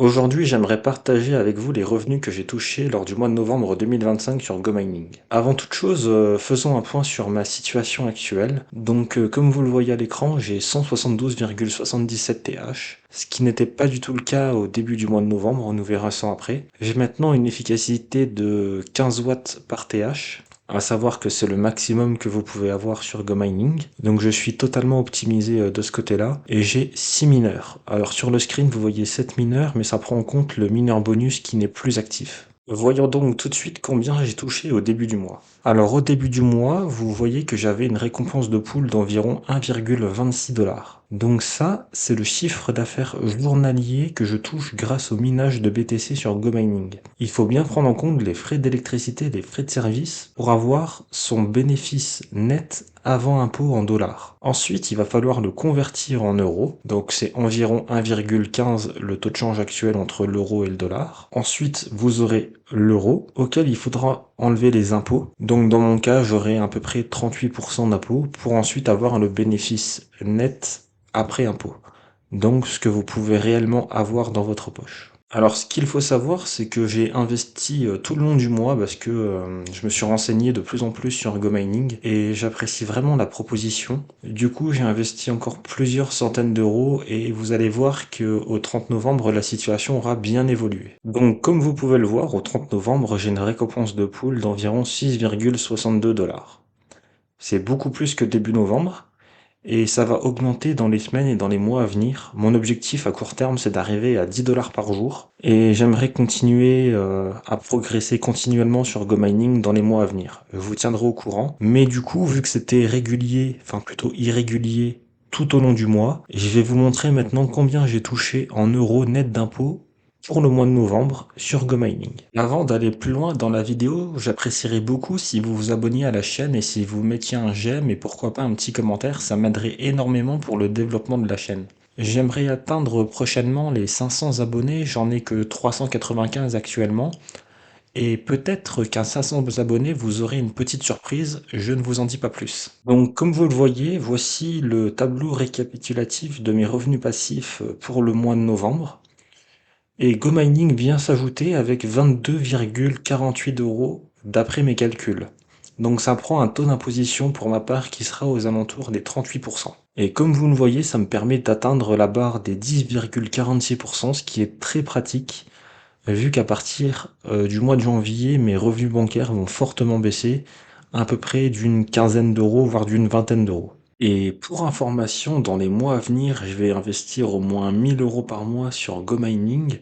Aujourd'hui, j'aimerais partager avec vous les revenus que j'ai touchés lors du mois de novembre 2025 sur GoMining. Avant toute chose, faisons un point sur ma situation actuelle. Comme vous le voyez à l'écran, j'ai 172,77 TH, ce qui n'était pas du tout le cas au début du mois de novembre, on nous verra ça après. J'ai maintenant une efficacité de 15 watts par TH, à savoir que c'est le maximum que vous pouvez avoir sur GoMining. Donc je suis totalement optimisé de ce côté-là et j'ai 6 mineurs. Alors sur le screen, vous voyez 7 mineurs, mais ça prend en compte le mineur bonus qui n'est plus actif. Voyons donc tout de suite combien j'ai touché au début du mois. Alors au début du mois, vous voyez que j'avais une récompense de pool d'environ 1,26 $. Donc ça, c'est le chiffre d'affaires journalier que je touche grâce au minage de BTC sur GoMining. Il faut bien prendre en compte les frais d'électricité et les frais de service pour avoir son bénéfice net avant impôt en dollars. Ensuite, il va falloir le convertir en euros. Donc c'est environ 1,15 le taux de change actuel entre l'euro et le dollar. Ensuite, vous aurez l'euro auquel il faudra enlever les impôts. Donc dans mon cas, j'aurai à peu près 38% d'impôts pour ensuite avoir le bénéfice net après impôt. Donc ce que vous pouvez réellement avoir dans votre poche. Alors ce qu'il faut savoir, c'est que j'ai investi tout le long du mois parce que je me suis renseigné de plus en plus sur GoMining et j'apprécie vraiment la proposition. Du coup, j'ai investi encore plusieurs centaines d'euros et vous allez voir que au 30 novembre, la situation aura bien évolué. Donc comme vous pouvez le voir, au 30 novembre, j'ai une récompense de pool d'environ 6,62 $. C'est beaucoup plus que début novembre. Et ça va augmenter dans les semaines et dans les mois à venir. Mon objectif à court terme, c'est d'arriver à 10 $ par jour. Et j'aimerais continuer à progresser continuellement sur GoMining dans les mois à venir. Je vous tiendrai au courant. Mais du coup, vu que c'était régulier, enfin plutôt irrégulier, tout au long du mois, je vais vous montrer maintenant combien j'ai touché en euros net d'impôts pour le mois de novembre sur GoMining. Avant d'aller plus loin dans la vidéo, j'apprécierais beaucoup si vous vous abonniez à la chaîne et si vous mettiez un j'aime et pourquoi pas un petit commentaire, ça m'aiderait énormément pour le développement de la chaîne. J'aimerais atteindre prochainement les 500 abonnés, j'en ai que 395 actuellement, et peut-être qu'à 500 abonnés, vous aurez une petite surprise, je ne vous en dis pas plus. Donc comme vous le voyez, voici le tableau récapitulatif de mes revenus passifs pour le mois de novembre. Et GoMining vient s'ajouter avec 22,48 € d'après mes calculs. Donc ça prend un taux d'imposition pour ma part qui sera aux alentours des 38%. Et comme vous le voyez, ça me permet d'atteindre la barre des 10,46%, ce qui est très pratique, vu qu'à partir du mois de janvier, mes revenus bancaires vont fortement baisser, à peu près d'une quinzaine d'euros, voire d'une vingtaine d'euros. Et pour information, dans les mois à venir, je vais investir au moins 1000 € par mois sur GoMining.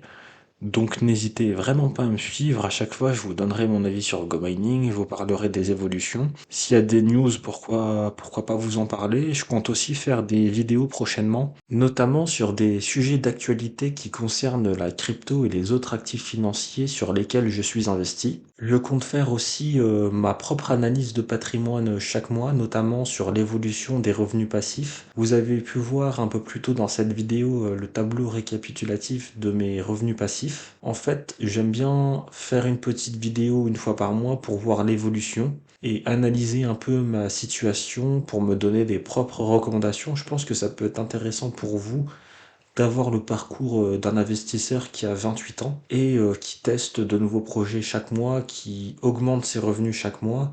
Donc n'hésitez vraiment pas à me suivre, à chaque fois je vous donnerai mon avis sur GoMining, je vous parlerai des évolutions. S'il y a des news, pourquoi pas vous en parler. Je compte aussi faire des vidéos prochainement, notamment sur des sujets d'actualité qui concernent la crypto et les autres actifs financiers sur lesquels je suis investi. Je compte faire aussi ma propre analyse de patrimoine chaque mois, notamment sur l'évolution des revenus passifs. Vous avez pu voir un peu plus tôt dans cette vidéo le tableau récapitulatif de mes revenus passifs. En fait, j'aime bien faire une petite vidéo une fois par mois pour voir l'évolution et analyser un peu ma situation pour me donner des propres recommandations. Je pense que ça peut être intéressant pour vous d'avoir le parcours d'un investisseur qui a 28 ans et qui teste de nouveaux projets chaque mois, qui augmente ses revenus chaque mois,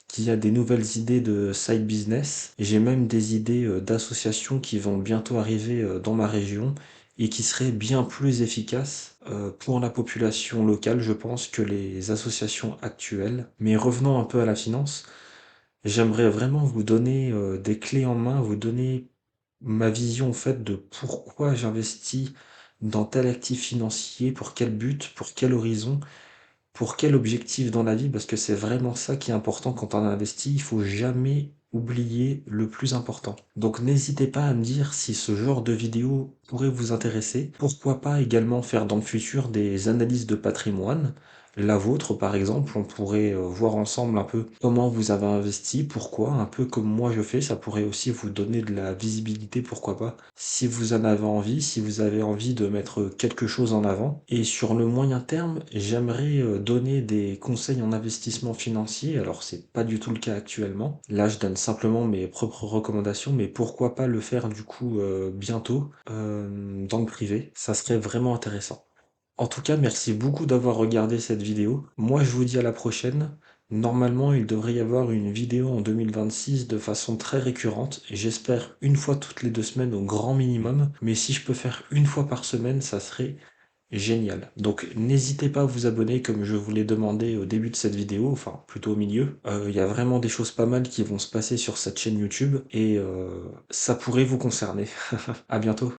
qui a des nouvelles idées de side business. Et j'ai même des idées d'associations qui vont bientôt arriver dans ma région et qui seraient bien plus efficaces pour la population locale, je pense, que les associations actuelles. Mais revenons un peu à la finance. J'aimerais vraiment vous donner des clés en main, vous donner ma vision en fait de pourquoi j'investis dans tel actif financier, pour quel but, pour quel horizon, pour quel objectif dans la vie, parce que c'est vraiment ça qui est important quand on investit, il faut jamais oublier le plus important. Donc n'hésitez pas à me dire si ce genre de vidéo pourrait vous intéresser. Pourquoi pas également faire dans le futur des analyses de patrimoine, la vôtre par exemple, on pourrait voir ensemble un peu comment vous avez investi, pourquoi, un peu comme moi je fais, ça pourrait aussi vous donner de la visibilité, pourquoi pas, si vous en avez envie, si vous avez envie de mettre quelque chose en avant. Et sur le moyen terme, j'aimerais donner des conseils en investissement financier, alors c'est pas du tout le cas actuellement, là je donne simplement mes propres recommandations, mais pourquoi pas le faire du coup bientôt dans le privé, ça serait vraiment intéressant. En tout cas, merci beaucoup d'avoir regardé cette vidéo. Moi, je vous dis à la prochaine. Normalement, il devrait y avoir une vidéo en 2026 de façon très récurrente, et j'espère une fois toutes les 2 semaines au grand minimum. Mais si je peux faire une fois par semaine, ça serait génial. Donc n'hésitez pas à vous abonner comme je vous l'ai demandé au début de cette vidéo, enfin plutôt au milieu. Il y a vraiment des choses pas mal qui vont se passer sur cette chaîne YouTube et ça pourrait vous concerner. À bientôt.